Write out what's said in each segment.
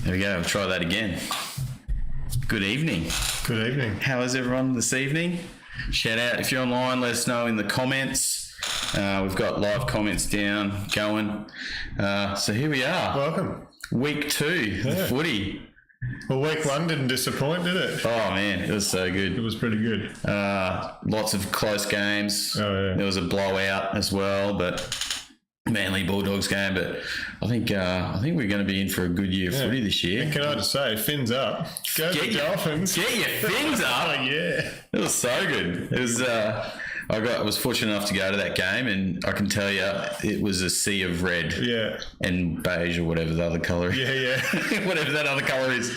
There we go. We'll try that again. Good evening. Good evening. How is everyone this evening? Shout out if you're online. Let us know in the comments. We've got live comments down going. So here we are. Welcome. Week 2, the footy. Well, week 1 didn't disappoint, did it? Oh man, it was so good. It was pretty good. Lots of close games. Oh yeah. There was a blowout as well, but Manly Bulldogs game. But I think we're going to be in for a good year of footy this year. And can I just say, fins up. Go the Dolphins. Get your fins up. Oh yeah. It was so good. It was. I was fortunate enough to go to that game, and I can tell you, it was a sea of red and beige or whatever the other colour is. Yeah. Whatever that other colour is,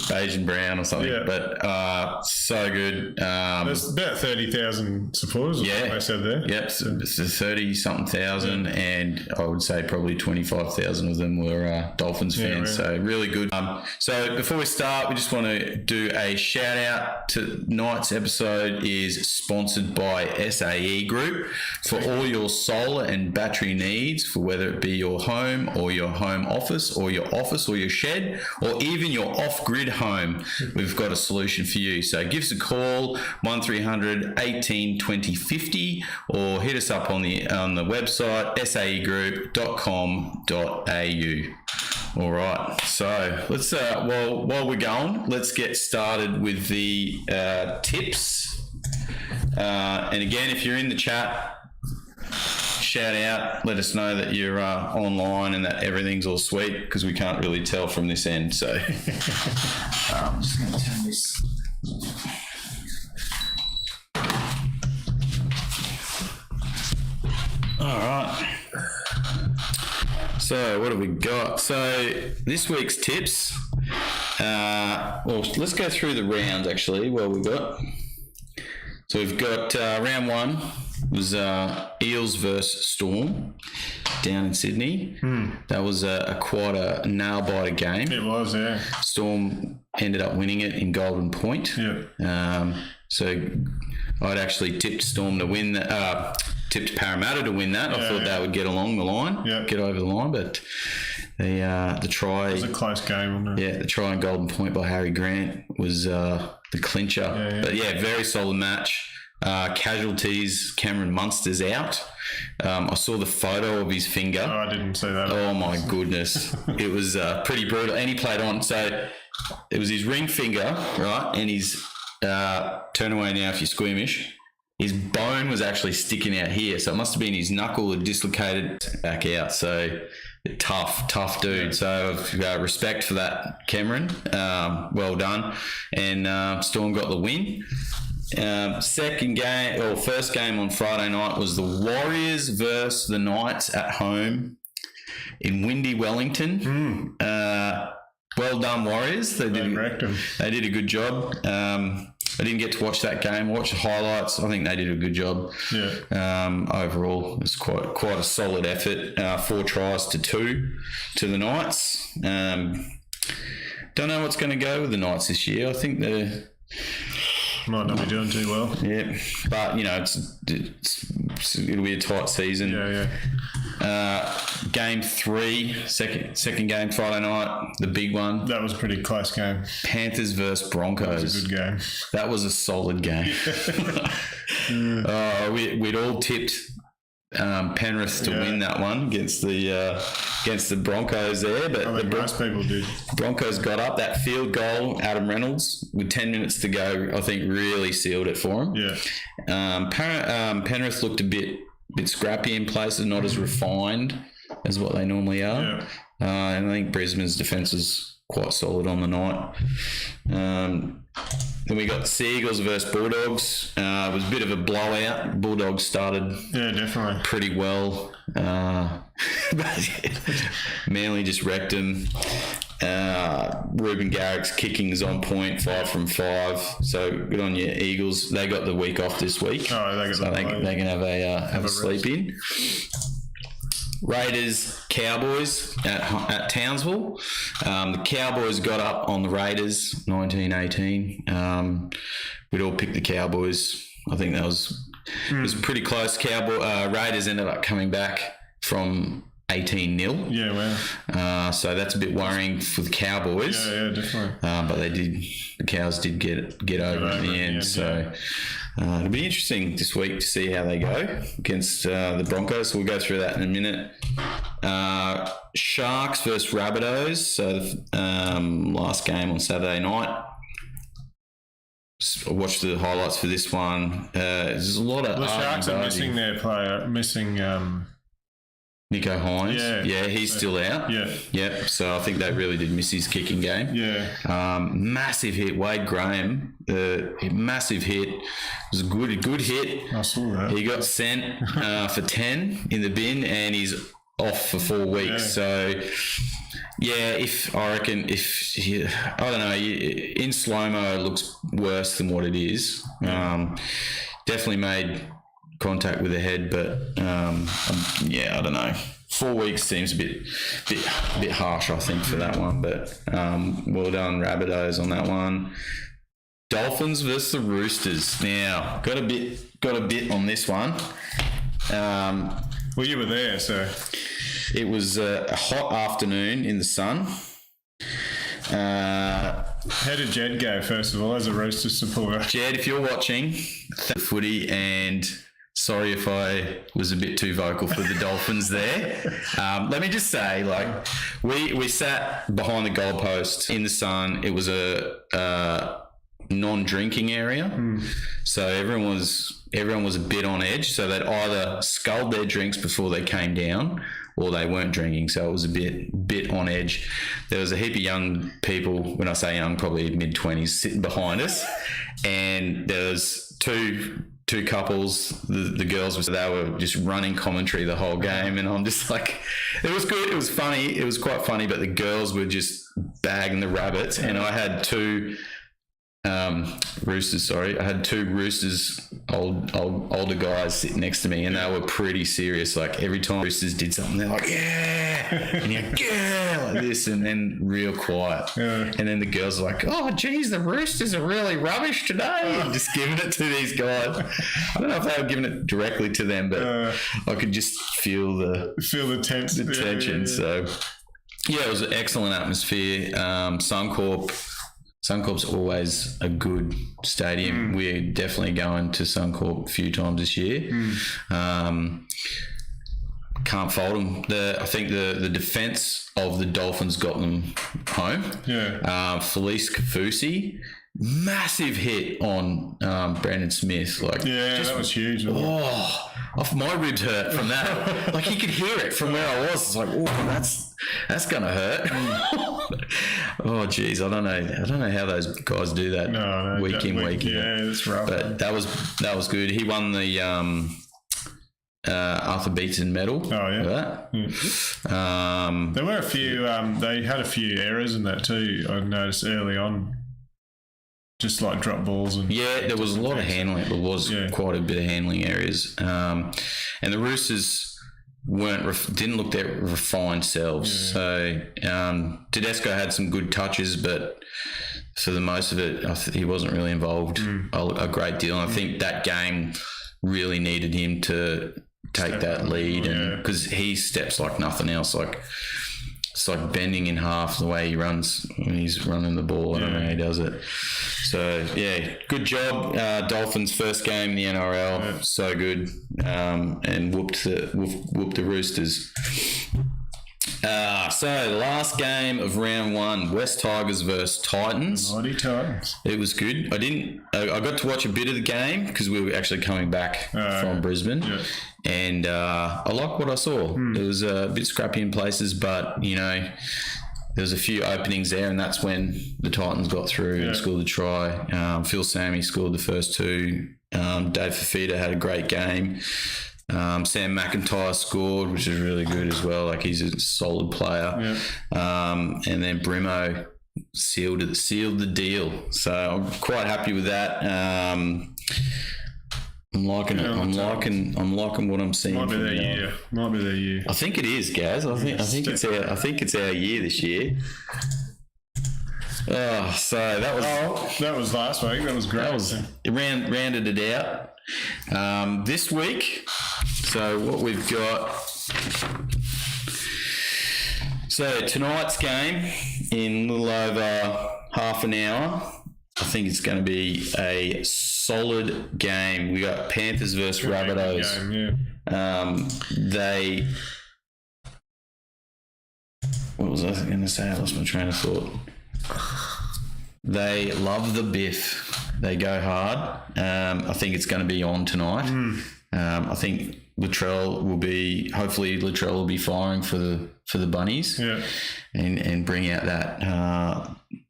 beige and brown or something. Yeah. But so good. There's about 30,000 supporters. Yeah, I said there. Yep, so it's 30-something thousand, and I would say probably 25,000 of them were Dolphins fans. Really. So really good. So before we start, we just want to do a shout out to tonight's episode is sponsored by SAE Group for all your solar and battery needs, for whether it be your home or your home office or your shed or even your off-grid home. We've got a solution for you. So give us a call 1300 18 20 50 or hit us up on the website saegroup.com.au. All right, so let's while we're going, let's get started with the tips. And again, if you're in the chat, shout out, let us know that you're online and that everything's all sweet, because we can't really tell from this end. So I'm just going to turn this. All right. So what have we got? So this week's tips. Well, let's go through the rounds actually. What we got? So we've got round 1 was Eels versus Storm down in Sydney. That was quite a nail-biter game. It was, yeah. Storm ended up winning it in Golden Point. Yeah. So I'd actually tipped Storm to win that. Tipped Parramatta to win that. I thought they would get along the line, get over the line, but the try. It was a close game, wasn't it? Yeah, the try in Golden Point by Harry Grant was the clincher. Yeah. But yeah, very solid match. Casualties, Cameron Munster's out. I saw the photo of his finger. Oh, I didn't see that. Oh my goodness. It was pretty brutal. And he played on. So it was his ring finger, right? And his, turn away now if you're squeamish. His bone was actually sticking out here. So it must have been his knuckle had dislocated back out. So tough dude. So respect for that, Cameron. Well done. And Storm got the win. First game on Friday night was the Warriors versus the Knights at home in windy Wellington. Well done, Warriors. They did a good job. I didn't get to watch that game. I watched the highlights. I think they did a good job. Yeah. Overall, it was quite a solid effort. 4 tries to 2 to the Knights. Don't know what's going to go with the Knights this year. I think they're might not be doing too well. Yeah, but it'll be a tight season. Yeah. Game 3, second game Friday night, the big one. That was a pretty close game. Panthers versus Broncos. That was a good game. That was a solid game. We'd all tipped Penrith to win that one against the Broncos there, but I think most people did. Broncos got up. That field goal, Adam Reynolds, with 10 minutes to go, I think really sealed it for him. Yeah. Penrith looked a bit scrappy in places, not as refined as what they normally are. Yeah. And I think Brisbane's defence was quite solid on the night. Then we got the Seagulls versus Bulldogs. It was a bit of a blowout. Bulldogs started definitely pretty well. Manly just wrecked them. Ruben Garrick's kicking is on point, 5 from 5. So good on you, Eagles. They got the week off this week. Oh, they can have a sleep in. Raiders, Cowboys at Townsville. The Cowboys got up on the Raiders 19-18. We'd all picked the Cowboys. I think that was it was pretty close. Raiders ended up coming back from 18-0. Yeah, wow. So that's a bit worrying for the Cowboys. Yeah, definitely. But the Cows did get over in the end. So it'll be interesting this week to see how they go against the Broncos. So we'll go through that in a minute. Sharks versus Rabbitohs. So the last game on Saturday night. I watched the highlights for this one. There's a lot of... The Sharks are missing their player, Nico Hines. Yeah, he's still out. Yeah. So I think they really did miss his kicking game. Yeah. Massive hit. Wade Graham, massive hit. It was a good hit. I saw that. He got sent for 10 in the bin and he's off for 4 weeks. So, yeah, I don't know, in slow-mo it looks worse than what it is. Definitely made contact with the head, but I don't know. 4 weeks seems a bit harsh, I think, for that one. But well done, Rabbitohs, on that one. Dolphins versus the Roosters. Now, got a bit on this one. Well, you were there, so it was a hot afternoon in the sun. How did Jed go, first of all, as a Roosters supporter? Jed, if you're watching, thank footy, and sorry if I was a bit too vocal for the Dolphins there. Let me just say, we sat behind the goalpost in the sun. It was a non-drinking area, so everyone was a bit on edge. So they'd either sculled their drinks before they came down, or they weren't drinking. So it was a bit on edge. There was a heap of young people, when I say young, probably mid-20s, sitting behind us, and there was two couples. The girls they were just running commentary the whole game, and I'm just like, it was good, it was funny, it was quite funny, but the girls were just bagging the rabbits, and I had two Roosters. I had two Roosters, older guys sitting next to me, and they were pretty serious. Like every time Roosters did something, they're like, yeah, and you're like, yeah, like this, and then real quiet. Yeah. And then the girls are like, oh, geez, the Roosters are really rubbish today, and just giving it to these guys. I don't know if they were giving it directly to them, but I could just feel the tension. Yeah. So yeah, it was an excellent atmosphere. Suncorp's always a good stadium. We're definitely going to Suncorp a few times this year. Can't fault them. I think the defence of the Dolphins got them home. Yeah. Felice Kafusi, massive hit on Brandon Smith. That was huge. My ribs hurt from that. Like, you could hear it from where I was. It's like, oh, that's gonna hurt. Oh, geez, I don't know how those guys do that week in, week in. Yeah, it's rough. But that was good. He won the Arthur Beeton medal. Oh, yeah. For that. There were a few. They had a few errors in that too. I noticed early on. Just like drop balls and there was a lot of handling. There was quite a bit of handling areas, and the Roosters didn't look their refined selves. So Tedesco had some good touches, but for the most of it, he wasn't really involved a great deal. And I think that game really needed him to take that lead, and because he steps like nothing else. Like, it's like bending in half the way he runs when he's running the ball. I don't know how he does it. So, good job. Dolphins' first game in the NRL. So good. And whooped the Roosters. So, the last game of round one, West Tigers versus Titans. Mighty Titans. It was good. I got to watch a bit of the game because we were actually coming back from Brisbane. Yeah. And I like what I saw. It was a bit scrappy in places, but, there was a few openings there, and that's when the Titans got through and scored the try. Phil Sammy scored the first two. Dave Fafita had a great game. Sam McIntyre scored, which is really good as well. Like, he's a solid player. Yeah. And then Brimo sealed the deal. So I'm quite happy with that. I'm liking it. I'm liking what I'm seeing. Might be from their now. year. Might be their year. I think it is, Gaz. I think it's our year this year. Oh, so that was That was last week. That was great. it rounded it out. This week, so what we've got. So tonight's game in a little over half an hour. I think it's going to be a solid game. We got Panthers versus Rabbitohs. Game, yeah. What was I going to say? I lost my train of thought. They love the biff. They go hard. I think it's going to be on tonight. I think Latrell will be firing for the bunnies. Yeah. And bring out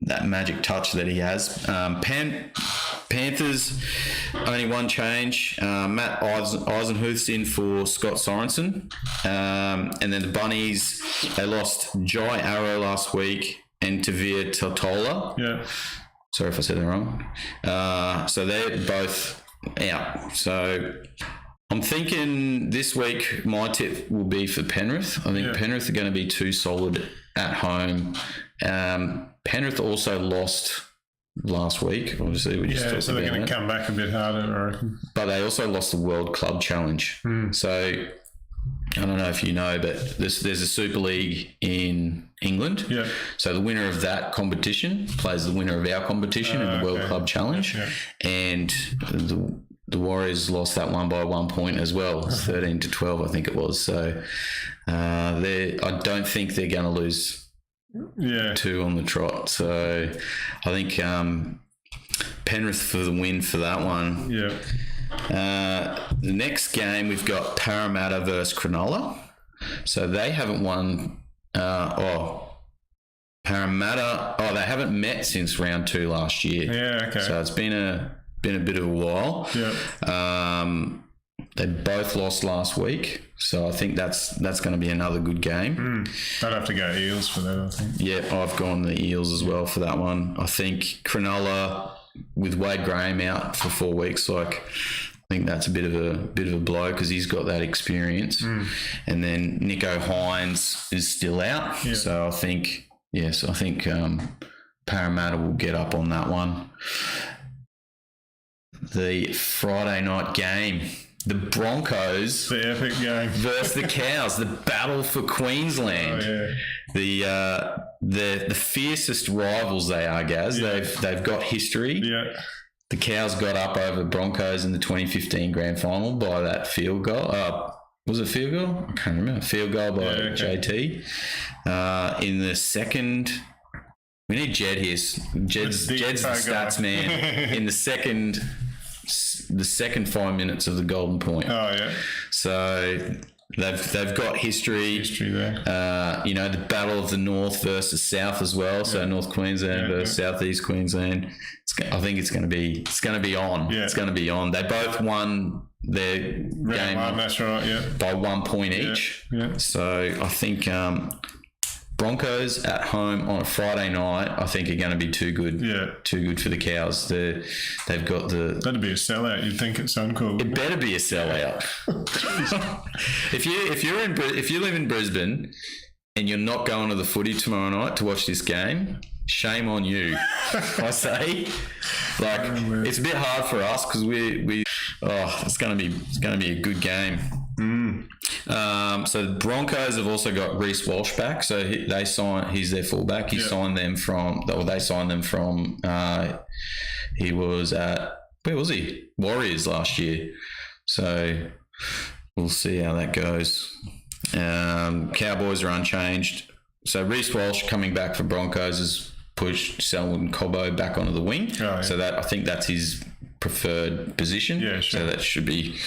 that magic touch that he has. Panthers only one change. Matt Eisenhuth's in for Scott Sorensen, and then the bunnies, they lost Jai Arrow last week and Tavir Totola. Yeah. Sorry if I said that wrong. So they're both out. So I'm thinking this week my tip will be for Penrith. I think Penrith are going to be too solid at home. Penrith also lost last week. Obviously, we just talked so they're about going that. to come back a bit harder, I reckon. But they also lost the World Club Challenge. So I don't know if you know, but there's a Super League in England. Yeah. So the winner of that competition plays the winner of our competition in the World Club Challenge. Yeah. And the Warriors lost that one by 1 point as well, 13-12, I think it was. So I don't think they're going to lose two on the trot. So I think Penrith for the win for that one. Yeah. The next game, we've got Parramatta versus Cronulla. So they haven't won. Parramatta. They haven't met since round 2 last year. Yeah. Okay. So it's been a bit of a while. Yeah. They both lost last week, so I think that's going to be another good game. I'd have to go Eels for that, I think. Yeah, I've gone the Eels as well for that one. I think Cronulla, with Wade Graham out for 4 weeks, I think that's a bit of a blow because he's got that experience. And then Nico Hines is still out, so I think Parramatta will get up on that one. The Friday night game, the Broncos, The epic game. versus the Cows, the battle for Queensland. Oh, yeah. The fiercest rivals they are, Gaz. Yeah. They've got history. Yeah. The Cows got up over Broncos in the 2015 grand final by that field goal. Was it field goal? I can't remember. Field goal by JT. In the second, we need Jed here. Jed's the stats man. In the second 5 minutes of the golden point. Oh, yeah. So they've got history. History there. The battle of the North versus South as well. So North Queensland versus Southeast Queensland. I think it's going to be on. Yeah. It's going to be on. They both won their game That's right, yeah. by 1 point each. Yeah. So I think Broncos at home on a Friday night, I think, are going to be too good. Yeah. Too good for the Cows. They've got the. That'd be a sellout, you'd think, at Suncorp. It better be a sellout. If you live in Brisbane and you're not going to the footy tomorrow night to watch this game, shame on you. I say, it's a bit hard for us because it's going to be a good game. So the Broncos have also got Reece Walsh back. So he's their fullback. He signed them from. They signed them from. He was at, where was he? Warriors last year. So we'll see how that goes. Cowboys are unchanged. So Reece Walsh coming back for Broncos has pushed Selwyn Cobbo back onto the wing. Oh, yeah. So I think that's his preferred position. Yeah, sure. So that should be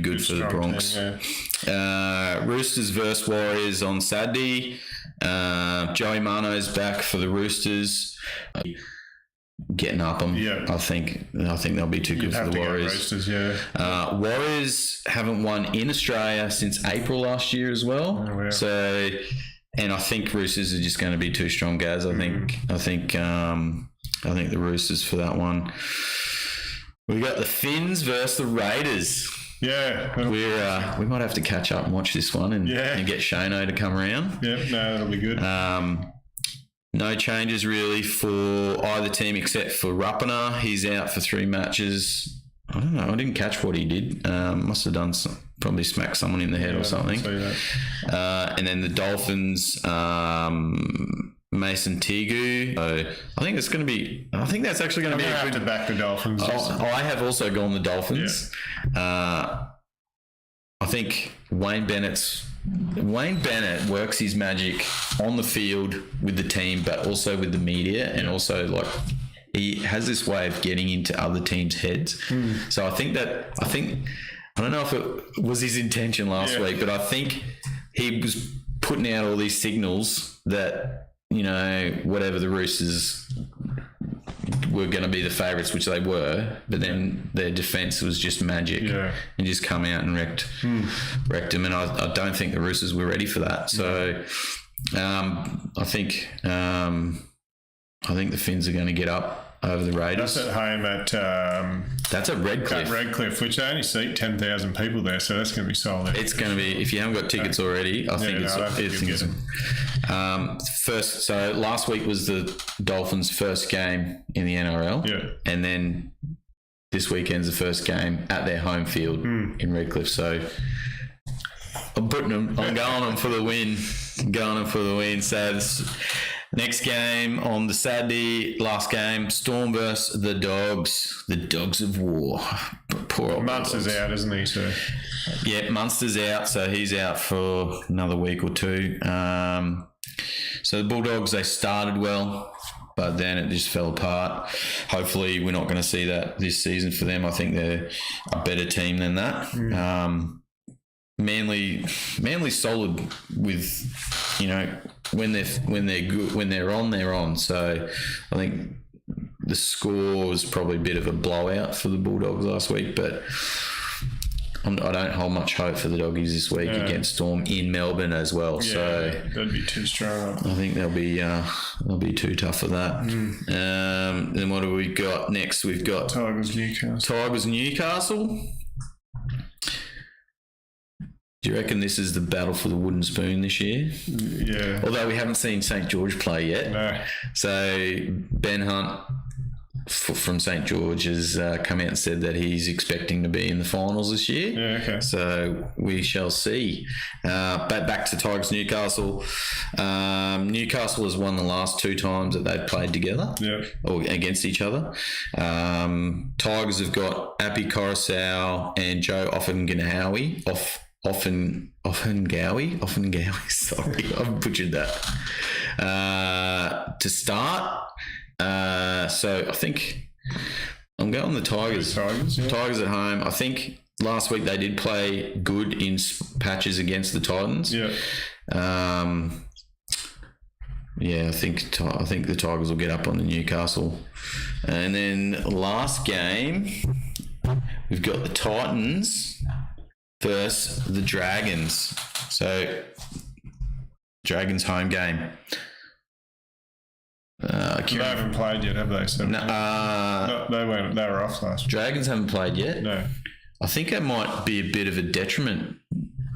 good for the Bronx. Team, yeah. Roosters versus Warriors on Saturday. Joey Mano's back for the Roosters. Getting up them. Yeah. I think they'll be too good for the Warriors. Roosters, yeah. Warriors haven't won in Australia since April last year as well. Oh, wow. So, and I think Roosters are just going to be too strong, Gaz. I think the Roosters for that one. We got the Finns versus the Raiders. Yeah. We might have to catch up and watch this one and get Shano to come around. Yeah, no, that'll be good. No changes really for either team except for Rapana. He's out for 3 matches. I don't know. I didn't catch what he did. Must have done probably smacked someone in the head or something. And then the Dolphins, Mason Tigu. So I think that's actually going to be a good. To back the Dolphins. I have also gone the Dolphins. Yeah. I think Wayne Bennett works his magic on the field with the team, but also with the media, and also like he has this way of getting into other teams' heads. So I don't know if it was his intention last week, but I think he was putting out all these signals that, you know, whatever the Roosters were going to be the favourites, which they were, but then their defence was just magic and just come out and wrecked them. And I don't think the Roosters were ready for that. So I think the Finns are going to get up over the Raiders. That's at home at... that's at Redcliffe. At Redcliffe, which they only seat 10,000 people there, so that's going to be sold out. It's going to be, if you haven't got tickets already, I think it's first. So last week was the Dolphins' first game in the NRL, and then this weekend's the first game at their home field in Redcliffe. So I'm going on them for the win. So next game on the Saturday, last game, Storm versus the Dogs of War. Poor old Munster's out, isn't he? So yeah, Munster's out, so he's out for another week or 2. So the Bulldogs, they started well, but then it just fell apart. Hopefully we're not going to see that this season for them. I think they're a better team than that. Manly solid with, you know, when they're good, when they're on. So I think the score was probably a bit of a blowout for the Bulldogs last week, but I don't hold much hope for the Doggies this week against Storm in Melbourne as well. Yeah, so that'd be too strong. I think they'll be too tough for that. Then what do we got next? We've got Tigers Newcastle. Do you reckon this is the battle for the wooden spoon this year? Yeah. Although we haven't seen St. George play yet. No. So Ben Hunt from St. George has come out and said that he's expecting to be in the finals this year. Yeah, okay. So we shall see. But back to Tigers Newcastle. Newcastle has won the last 2 times that they've played together or against each other. Tigers have got Appy Coruscant and Joe Offengawi Offengawi, sorry, I've butchered that, to start. So I think I'm going the Tigers. Tigers at home. I think last week they did play good in patches against the Titans. Yeah. I think the Tigers will get up on the Newcastle. And then last game, we've got the Titans versus the Dragons. So, Dragons home game. They haven't played yet, have they? So no, they weren't. They were off last week. Dragons haven't played yet. No. I think it might be a bit of a detriment.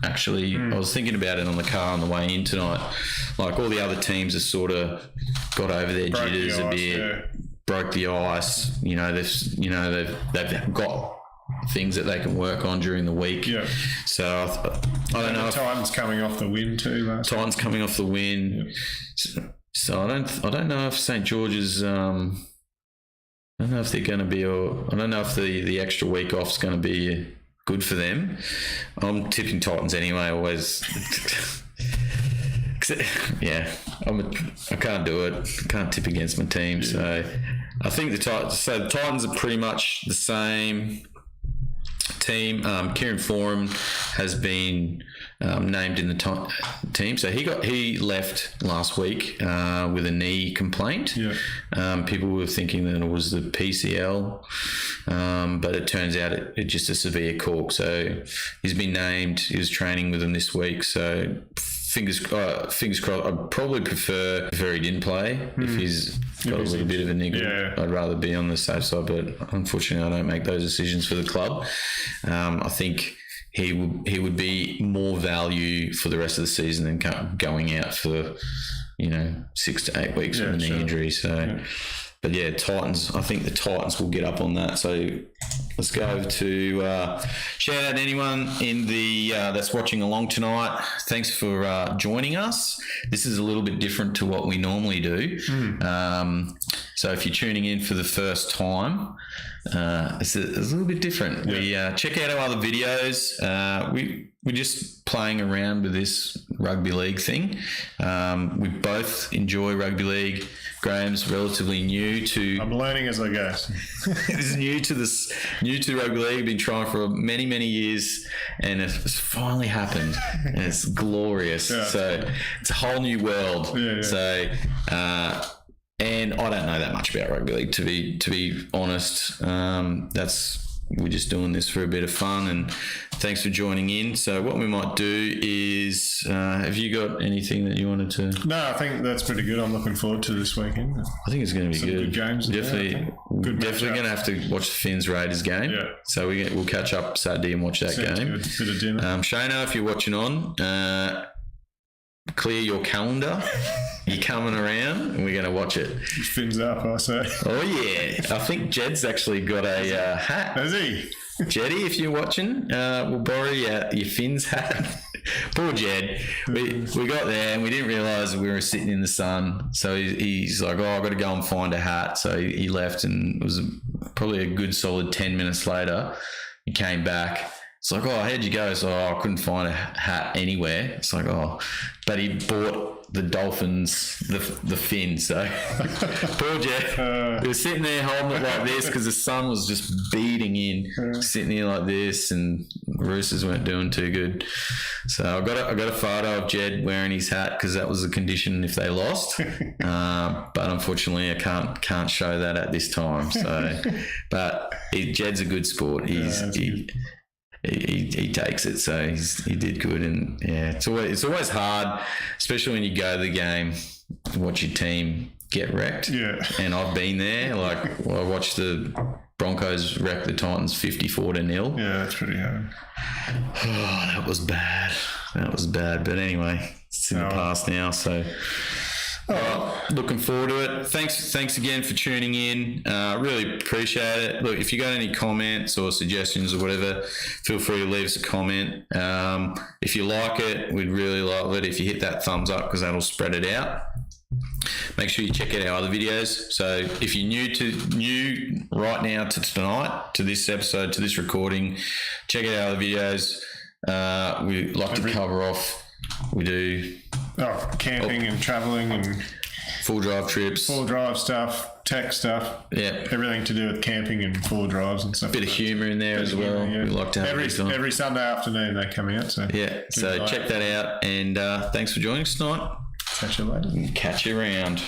Actually, I was thinking about it on the car on the way in tonight. Like all the other teams have sort of got over their jitters a bit, broke the ice. You know, they've got things that they can work on during the week. Yeah. So I don't know. Titans coming off the win too. Titans coming off the win. Yeah. So I don't know if St. George's. I don't know if they're going to be. Or I don't know if the extra week off is going to be good for them. I'm tipping Titans anyway. Always. Yeah, I can't do it. I can't tip against my team. Yeah. So I think the Titans are pretty much the same team. Kieran Foran has been named in the team. So he left last week with a knee complaint. Yeah. People were thinking that it was the PCL, but it turns out it's just a severe cork. So he's been named. He was training with them this week. So fingers crossed. I'd probably prefer he didn't play. If he's got a little bit of a niggle, I'd rather be on the safe side. But unfortunately, I don't make those decisions for the club. I think he would be more value for the rest of the season than going out for 6 to 8 weeks with a knee injury. So. But yeah, Titans. I think the Titans will get up on that. So let's go to shout out to anyone in the that's watching along tonight. Thanks for joining us. This is a little bit different to what we normally do. So if you're tuning in for the first time, it's a little bit different. Yeah. We check out our other videos. We're just playing around with this rugby league thing. We both enjoy rugby league. Graham's relatively new to. I'm learning as I go. He's new to rugby league. Been trying for many, many years, and it's finally happened, and it's glorious. Yeah. So it's a whole new world. Yeah. So. And I don't know that much about rugby league, to be honest. We're just doing this for a bit of fun, and thanks for joining in. So what we might do is, have you got anything that you wanted to? No, I think that's pretty good. I'm looking forward to this weekend. I think it's going to be good games. Definitely going to have to watch the Finns Raiders game. Yeah. So we'll catch up Saturday and watch that game. Good. Bit of dinner. Shana, if you're watching on, clear your calendar. You're coming around and we're going to watch it. Fins up, I say. Oh, yeah. I think Jed's actually got a hat. Has he? Jeddy, if you're watching, we'll borrow your Fins hat. Poor Jed. We got there and we didn't realise we were sitting in the sun. So he's like, I've got to go and find a hat. So he left, and it was probably a good solid 10 minutes later. He came back. It's like, how'd you go? So I couldn't find a hat anywhere. It's like, but he bought the Dolphins, the fin. So poor Jeff. He was sitting there holding it like this because the sun was just beating in, sitting here like this, and Roosters weren't doing too good. So I got a photo of Jed wearing his hat because that was the condition if they lost. But unfortunately, I can't show that at this time. So, but Jed's a good sport. He takes it, so he did good, and it's always hard, especially when you go to the game, watch your team get wrecked. Yeah, and I've been there. Like I watched the Broncos wreck the Titans 54-0. Yeah, that's pretty hard. Oh, that was bad. But anyway, it's in the past now. So. Looking forward to it. Thanks again for tuning in. Really appreciate it. Look, if you got any comments or suggestions or whatever, feel free to leave us a comment. If you like it, we'd really love it if you hit that thumbs up because that'll spread it out. Make sure you check out our other videos. So if you're new right now to tonight, to this episode, to this recording, check out our other videos. We like to cover off. We do camping and travelling and full drive trips, full drive stuff, tech stuff, everything to do with camping and full drives and stuff. Bit of humour in there as well. We like to have every Sunday afternoon they come out. So so check that out, and thanks for joining us tonight. Catch you later. Catch you around.